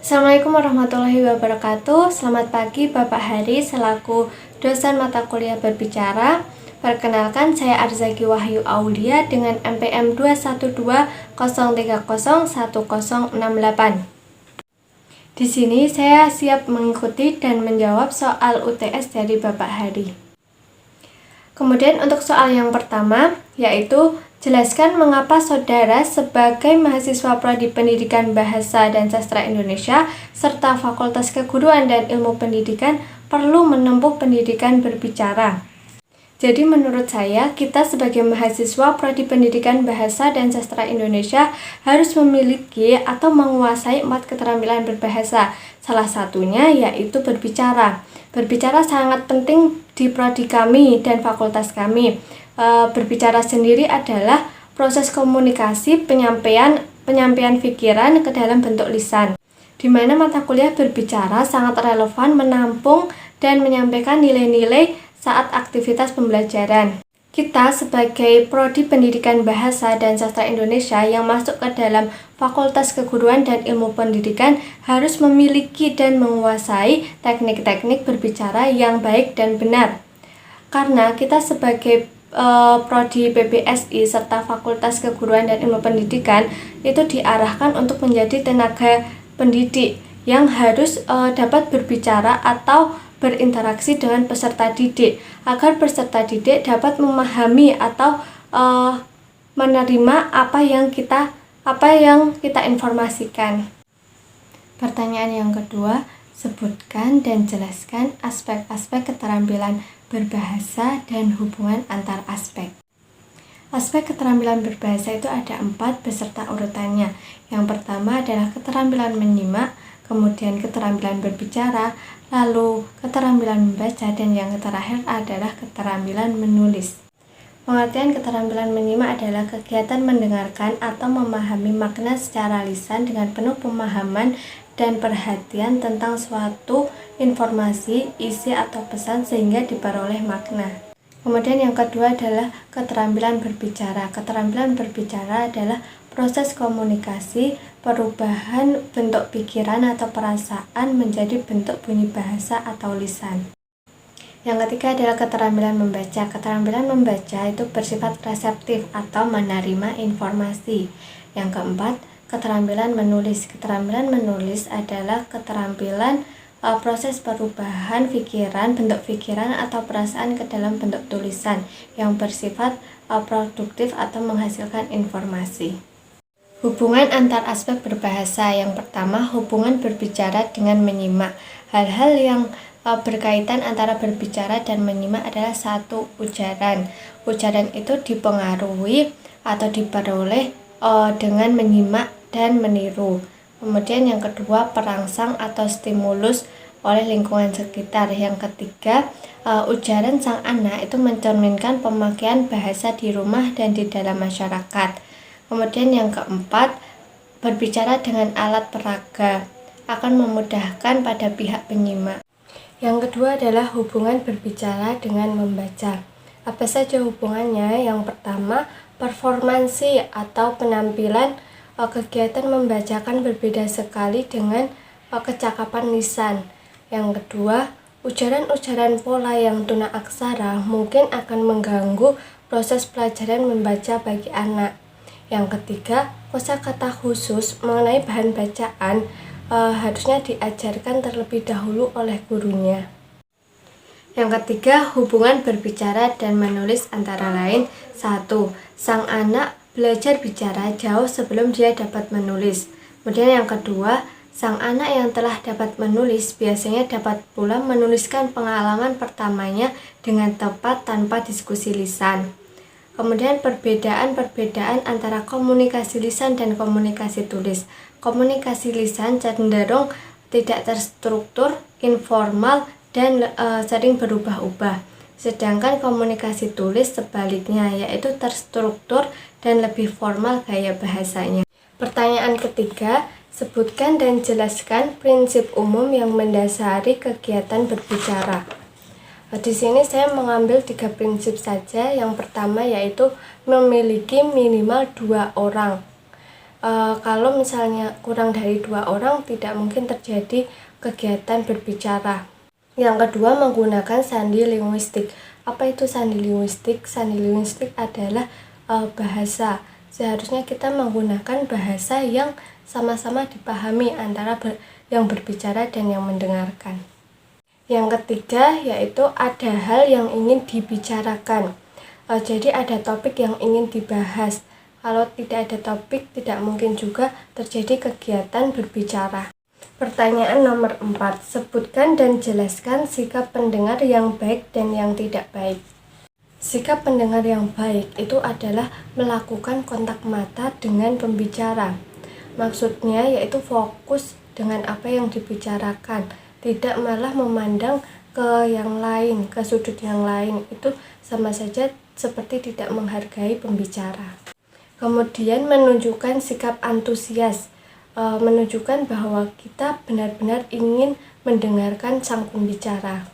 Assalamualaikum warahmatullahi wabarakatuh. Selamat pagi Bapak Hari selaku dosen mata kuliah berbicara. Perkenalkan, saya Arzaki Wahyu Aulia dengan MPM 21203011068. Di sini saya siap mengikuti dan menjawab soal UTS dari Bapak Hari. Kemudian untuk soal yang pertama, yaitu jelaskan mengapa saudara sebagai mahasiswa Prodi Pendidikan Bahasa dan Sastra Indonesia serta Fakultas Keguruan dan Ilmu Pendidikan perlu menempuh pendidikan berbicara. Jadi menurut saya, kita sebagai mahasiswa Prodi Pendidikan Bahasa dan Sastra Indonesia harus memiliki atau menguasai 4 keterampilan berbahasa. Salah satunya yaitu berbicara. Berbicara sangat penting di prodi kami dan fakultas kami. Berbicara sendiri adalah proses komunikasi penyampaian pikiran ke dalam bentuk lisan, di mana mata kuliah berbicara sangat relevan menampung dan menyampaikan nilai-nilai saat aktivitas pembelajaran. Kita sebagai Prodi Pendidikan Bahasa dan Sastra Indonesia yang masuk ke dalam Fakultas Keguruan dan Ilmu Pendidikan harus memiliki dan menguasai teknik-teknik berbicara yang baik dan benar. Karena kita sebagai Prodi PBSI serta Fakultas Keguruan dan Ilmu Pendidikan itu diarahkan untuk menjadi tenaga pendidik yang harus dapat berbicara atau berinteraksi dengan peserta didik agar peserta didik dapat memahami atau menerima apa yang kita informasikan. Pertanyaan yang kedua, sebutkan dan jelaskan aspek-aspek keterampilan berbahasa dan hubungan antar aspek. Aspek keterampilan berbahasa itu ada 4 beserta urutannya. Yang pertama adalah keterampilan menyimak, kemudian keterampilan berbicara, lalu keterampilan membaca, dan yang terakhir adalah keterampilan menulis. Pengertian keterampilan menyimak adalah kegiatan mendengarkan atau memahami makna secara lisan dengan penuh pemahaman dan perhatian tentang suatu informasi, isi atau pesan sehingga diperoleh makna. Kemudian yang kedua adalah keterampilan berbicara. Keterampilan berbicara adalah proses komunikasi, perubahan bentuk pikiran atau perasaan menjadi bentuk bunyi bahasa atau lisan. Yang ketiga adalah keterampilan membaca. Keterampilan membaca itu bersifat reseptif atau menerima informasi. Yang keempat, keterampilan menulis. Keterampilan menulis adalah keterampilan proses perubahan pikiran, bentuk pikiran atau perasaan ke dalam bentuk tulisan yang bersifat produktif atau menghasilkan informasi. Hubungan antar aspek berbahasa. Yang pertama, hubungan berbicara dengan menyimak. Hal-hal yang berkaitan antara berbicara dan menyimak adalah satu, ujaran. Ujaran itu dipengaruhi atau diperoleh dengan menyimak dan meniru. Kemudian yang kedua, perangsang atau stimulus oleh lingkungan sekitar. Yang ketiga, ujaran sang anak itu mencerminkan pemakaian bahasa di rumah dan di dalam masyarakat. Kemudian yang keempat, berbicara dengan alat peraga akan memudahkan pada pihak penyimak. Yang kedua adalah hubungan berbicara dengan membaca. Apa saja hubungannya? Yang pertama, performansi atau penampilan kegiatan membacakan berbeda sekali dengan kecakapan lisan. Yang kedua, ujaran-ujaran pola yang tuna aksara mungkin akan mengganggu proses pelajaran membaca bagi anak. Yang ketiga, kosakata khusus mengenai bahan bacaan harusnya diajarkan terlebih dahulu oleh gurunya. Yang ketiga, hubungan berbicara dan menulis antara lain 1. Sang anak belajar bicara jauh sebelum dia dapat menulis. Kemudian yang kedua, sang anak yang telah dapat menulis biasanya dapat pula menuliskan pengalaman pertamanya dengan tepat tanpa diskusi lisan. Kemudian perbedaan antara komunikasi lisan dan komunikasi tulis. Komunikasi lisan cenderung tidak terstruktur, informal, dan sering berubah-ubah. Sedangkan komunikasi tulis sebaliknya, yaitu terstruktur dan lebih formal gaya bahasanya. Pertanyaan ketiga, sebutkan dan jelaskan prinsip umum yang mendasari kegiatan berbicara. Di sini saya mengambil 3 prinsip saja. Yang pertama yaitu memiliki minimal 2 orang. Kalau misalnya kurang dari 2 orang tidak mungkin terjadi kegiatan berbicara. Yang kedua, menggunakan sandi linguistik. Apa itu sandi linguistik? Sandi linguistik adalah bahasa. Seharusnya kita menggunakan bahasa yang sama-sama dipahami antara yang berbicara dan yang mendengarkan. Yang ketiga, yaitu ada hal yang ingin dibicarakan. Jadi ada topik yang ingin dibahas. Kalau tidak ada topik, tidak mungkin juga terjadi kegiatan berbicara. Pertanyaan nomor 4. Sebutkan dan jelaskan sikap pendengar yang baik dan yang tidak baik. Sikap pendengar yang baik itu adalah melakukan kontak mata dengan pembicara. Maksudnya yaitu fokus dengan apa yang dibicarakan, tidak malah memandang ke yang lain, ke sudut yang lain. Itu sama saja seperti tidak menghargai pembicara. Kemudian menunjukkan sikap antusias, menunjukkan bahwa kita benar-benar ingin mendengarkan sang pembicara.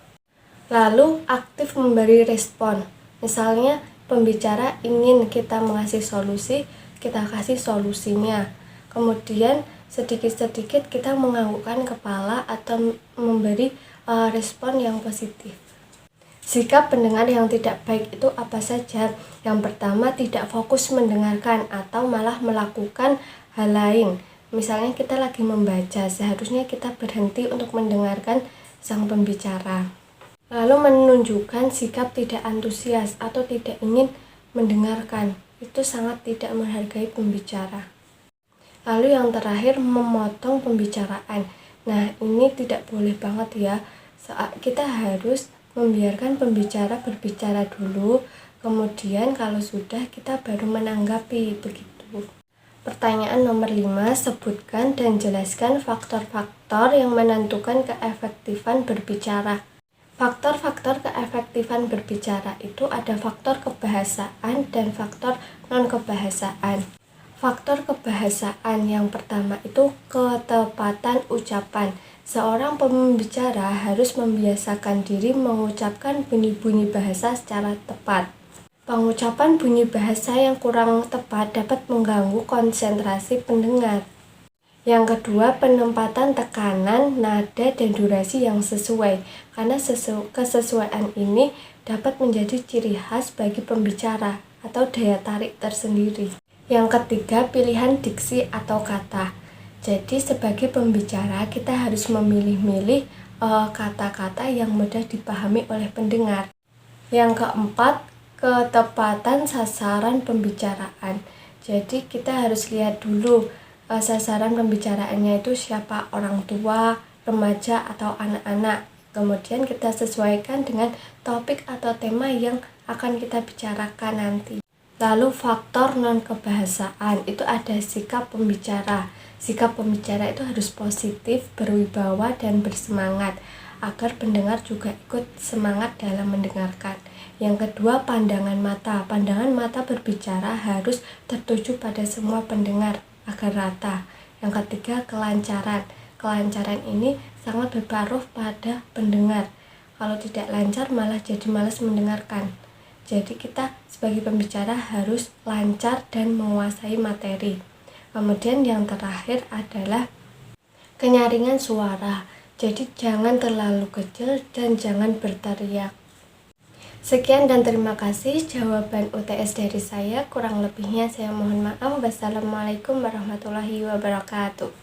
Lalu aktif memberi respon. Misalnya pembicara ingin kita mengasih solusi, kita kasih solusinya. Kemudian sedikit-sedikit kita menganggukkan kepala atau memberi respon yang positif. Sikap pendengar yang tidak baik itu apa saja? Yang pertama, tidak fokus mendengarkan atau malah melakukan hal lain. Misalnya kita lagi membaca, seharusnya kita berhenti untuk mendengarkan sang pembicara. Lalu menunjukkan sikap tidak antusias atau tidak ingin mendengarkan. Itu sangat tidak menghargai pembicara. Lalu yang terakhir, memotong pembicaraan. Nah, ini tidak boleh banget ya. Kita harus membiarkan pembicara berbicara dulu, kemudian kalau sudah kita baru menanggapi, begitu. Pertanyaan nomor 5, sebutkan dan jelaskan faktor-faktor yang menentukan keefektifan berbicara. Faktor-faktor keefektifan berbicara itu ada faktor kebahasaan dan faktor non-kebahasaan. Faktor kebahasaan yang pertama itu ketepatan ucapan. Seorang pembicara harus membiasakan diri mengucapkan bunyi-bunyi bahasa secara tepat. Pengucapan bunyi bahasa yang kurang tepat dapat mengganggu konsentrasi pendengar. Yang kedua, penempatan tekanan, nada, dan durasi yang sesuai. Karena kesesuaian ini dapat menjadi ciri khas bagi pembicara atau daya tarik tersendiri. Yang ketiga, pilihan diksi atau kata. Jadi sebagai pembicara kita harus memilih-milih kata-kata yang mudah dipahami oleh pendengar. Yang keempat, ketepatan sasaran pembicaraan. Jadi kita harus lihat dulu sasaran pembicaraannya itu siapa, orang tua, remaja, atau anak-anak. Kemudian kita sesuaikan dengan topik atau tema yang akan kita bicarakan nanti. Lalu faktor non-kebahasaan itu ada sikap pembicara. Sikap pembicara itu harus positif, berwibawa, dan bersemangat agar pendengar juga ikut semangat dalam mendengarkan. Yang kedua, pandangan mata. Pandangan mata berbicara harus tertuju pada semua pendengar agar rata. Yang ketiga, kelancaran. Kelancaran ini sangat berpengaruh pada pendengar. Kalau tidak lancar malah jadi malas mendengarkan. Jadi kita sebagai pembicara harus lancar dan menguasai materi. Kemudian yang terakhir adalah kenyaringan suara. Jadi jangan terlalu kecil dan jangan berteriak. Sekian dan terima kasih jawaban UTS dari saya. Kurang lebihnya saya mohon maaf. Wassalamualaikum warahmatullahi wabarakatuh.